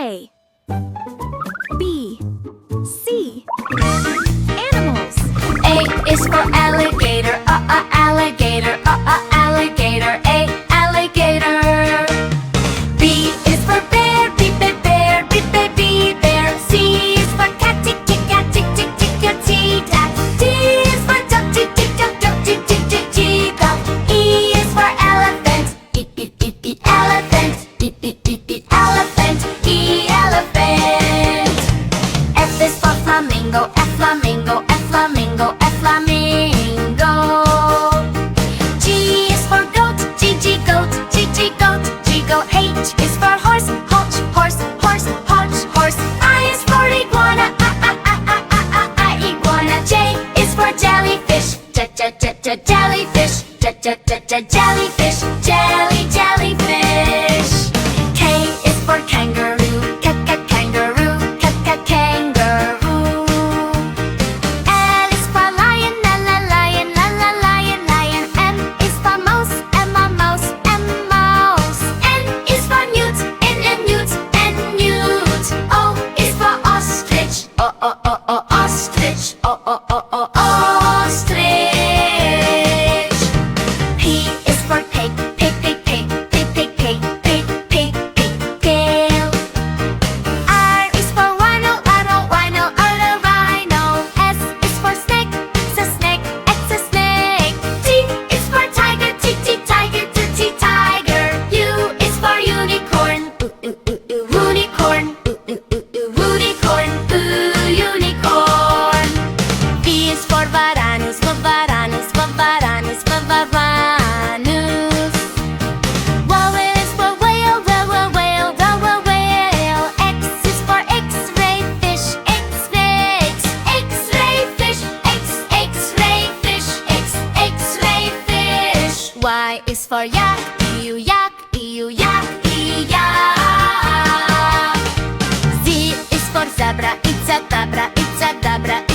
A. B. C. Animals. A is for alligator, alligator, alligator, A alligator. B is for bear, B bear, B bear. C is for cat, tick tick cat, tick tick tick cat, tat. D is for duck, tick tick duck, duck tick tick tick duck. E is for elephant, elephant, elephant, E elephant. F is for flamingo, flamingo, flamingo, flamingo. G is for goat, goat, goat, goat. H is for horse, horse, horse. I is for iguana, iguana. J is for jellyfish, jellyfish, jellyfish, jellyfish. K is for kangaroo, kangaroo, kangaroo. L is for lion, lion. M is for mouse, mouse. N is for newt, newt. O is for ostrich, ostrich, ostrich. P is for pig, pig. R is for rhino, rhino. S is for snake, snake. T is for tiger, tiger. U is for unicorn, unicorn. V is for varanus, varanus. Whale is for whale, whale. X is for X-ray fish, X-ray fish. Y is for yak, yak. Z is for zebra, it's a zebra.